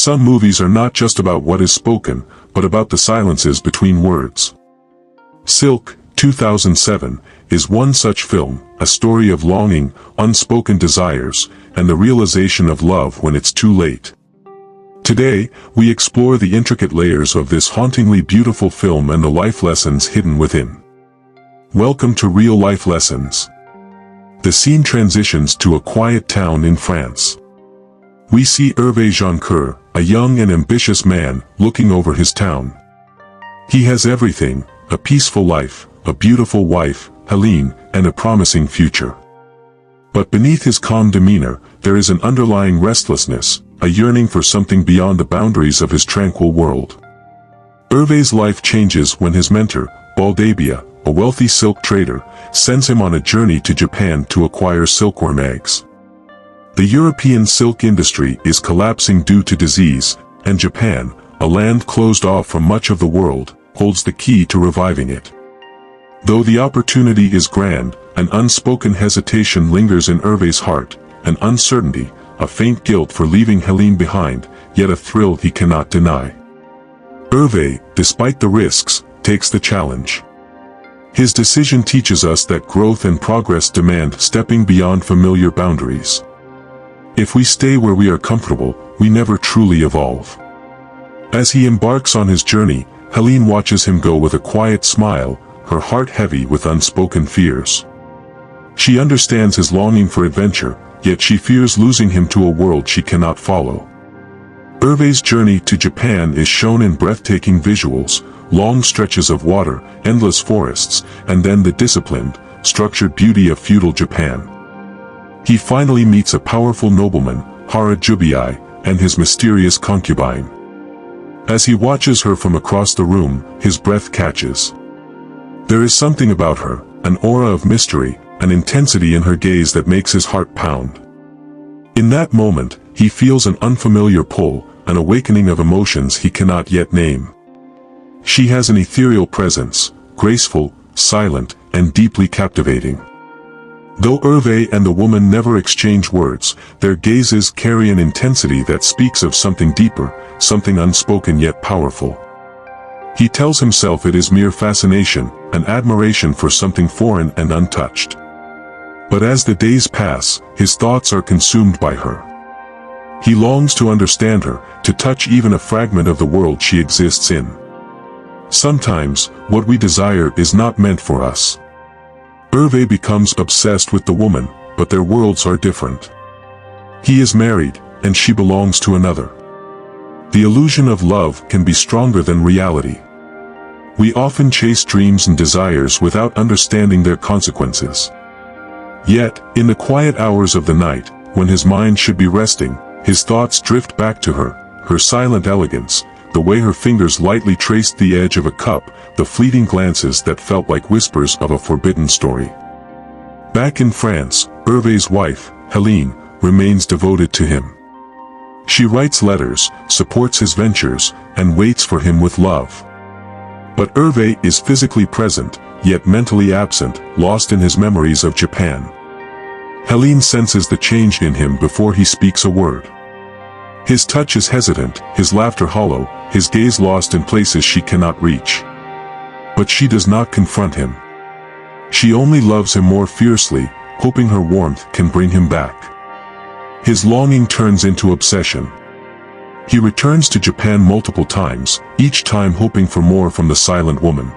some movies are not just about what is spoken, but about the silences between words. Silk, 2007, is one such film, a story of longing, unspoken desires, and the realization of love when it's too late. Today, we explore the intricate layers of this hauntingly beautiful film and the life lessons hidden within. Welcome to Real Life Lessons. The scene transitions to a quiet town in France. We see Hervé Joncour, a young and ambitious man, looking over his town. He has everything: a peaceful life, a beautiful wife, Hélène, and a promising future. But beneath his calm demeanor, there is an underlying restlessness, a yearning for something beyond the boundaries of his tranquil world. Hervé's life changes when his mentor, Baldabia, a wealthy silk trader, sends him on a journey to Japan to acquire silkworm eggs. The European silk industry is collapsing due to disease, and Japan, a land closed off from much of the world, holds the key to reviving it. Though the opportunity is grand, an unspoken hesitation lingers in Hervé's heart, an uncertainty, a faint guilt for leaving Hélène behind, yet a thrill he cannot deny. Hervé, despite the risks, takes the challenge. His decision teaches us that growth and progress demand stepping beyond familiar boundaries. If we stay where we are comfortable, we never truly evolve. As he embarks on his journey, Hélène watches him go with a quiet smile, her heart heavy with unspoken fears. She understands his longing for adventure, yet she fears losing him to a world she cannot follow. Hervé's journey to Japan is shown in breathtaking visuals, long stretches of water, endless forests, and then the disciplined, structured beauty of feudal Japan. He finally meets a powerful nobleman, Hara Jubei, and his mysterious concubine. As he watches her from across the room, his breath catches. There is something about her, an aura of mystery, an intensity in her gaze that makes his heart pound. In that moment, he feels an unfamiliar pull, an awakening of emotions he cannot yet name. She has an ethereal presence, graceful, silent, and deeply captivating. Though Hervé and the woman never exchange words, their gazes carry an intensity that speaks of something deeper, something unspoken yet powerful. He tells himself it is mere fascination, an admiration for something foreign and untouched. But as the days pass, his thoughts are consumed by her. He longs to understand her, to touch even a fragment of the world she exists in. Sometimes, what we desire is not meant for us. Hervé becomes obsessed with the woman, but their worlds are different. He is married, and she belongs to another. The illusion of love can be stronger than reality. We often chase dreams and desires without understanding their consequences. Yet, in the quiet hours of the night, when his mind should be resting, his thoughts drift back to her, her silent elegance, the way her fingers lightly traced the edge of a cup, the fleeting glances that felt like whispers of a forbidden story. Back in France, Hervé's wife, Hélène, remains devoted to him. She writes letters, supports his ventures, and waits for him with love. But Hervé is physically present, yet mentally absent, lost in his memories of Japan. Hélène senses the change in him before he speaks a word. His touch is hesitant, his laughter hollow, his gaze lost in places she cannot reach. But she does not confront him. She only loves him more fiercely, hoping her warmth can bring him back. His longing turns into obsession. He returns to Japan multiple times, each time hoping for more from the silent woman.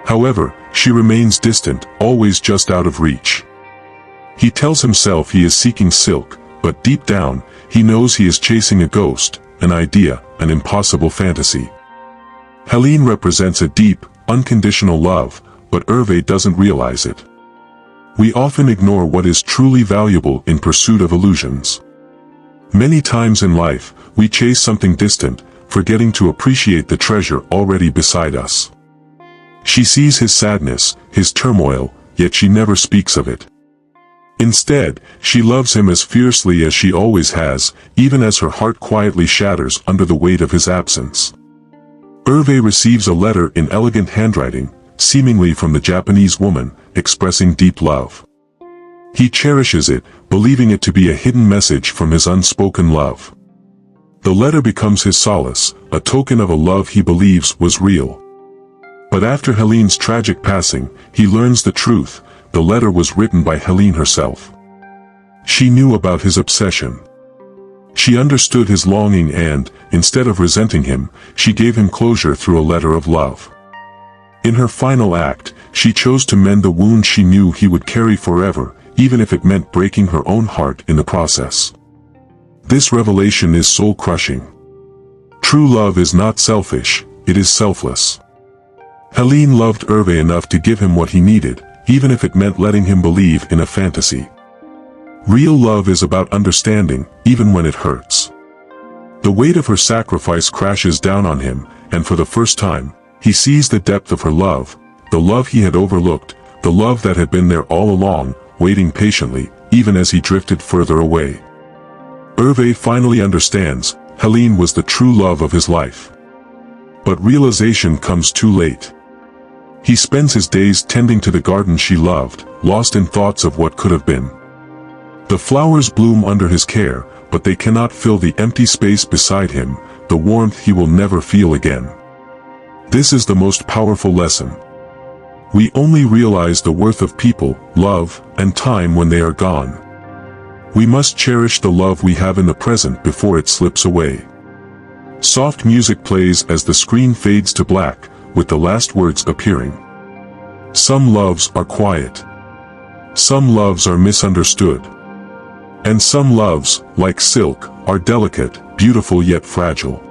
However, she remains distant, always just out of reach. He tells himself he is seeking silk, but deep down, he knows he is chasing a ghost, an idea, an impossible fantasy. Hélène represents a deep, unconditional love, but Hervé doesn't realize it. We often ignore what is truly valuable in pursuit of illusions. Many times in life, we chase something distant, forgetting to appreciate the treasure already beside us. She sees his sadness, his turmoil, yet she never speaks of it. Instead, she loves him as fiercely as she always has, even as her heart quietly shatters under the weight of his absence. Hervé receives a letter in elegant handwriting, seemingly from the Japanese woman, expressing deep love. He cherishes it, believing it to be a hidden message from his unspoken love. The letter becomes his solace, a token of a love he believes was real. But after Helene's tragic passing, he learns the truth. The letter was written by Hélène herself. She knew about his obsession. She understood his longing and, instead of resenting him, she gave him closure through a letter of love. In her final act, she chose to mend the wound she knew he would carry forever, even if it meant breaking her own heart in the process. This revelation is soul-crushing. True love is not selfish, it is selfless. Hélène loved Hervé enough to give him what he needed, even if it meant letting him believe in a fantasy. Real love is about understanding, even when it hurts. The weight of her sacrifice crashes down on him, and for the first time, he sees the depth of her love, the love he had overlooked, the love that had been there all along, waiting patiently, even as he drifted further away. Hervé finally understands, Hélène was the true love of his life. But realization comes too late. He spends his days tending to the garden she loved, lost in thoughts of what could have been. The flowers bloom under his care, but they cannot fill the empty space beside him, the warmth he will never feel again. This is the most powerful lesson. We only realize the worth of people, love, and time when they are gone. We must cherish the love we have in the present before it slips away. Soft music plays as the screen fades to black, with the last words appearing. Some loves are quiet. Some loves are misunderstood. And some loves, like Silk, are delicate, beautiful yet fragile.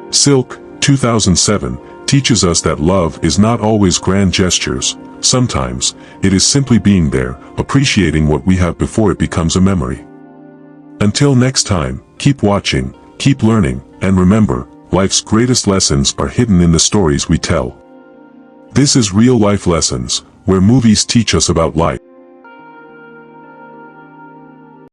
Silk, 2007, teaches us that love is not always grand gestures. Sometimes, it is simply being there, appreciating what we have before it becomes a memory. Until next time, keep watching, keep learning, and remember, life's greatest lessons are hidden in the stories we tell. This is Real Life Lessons, where movies teach us about life.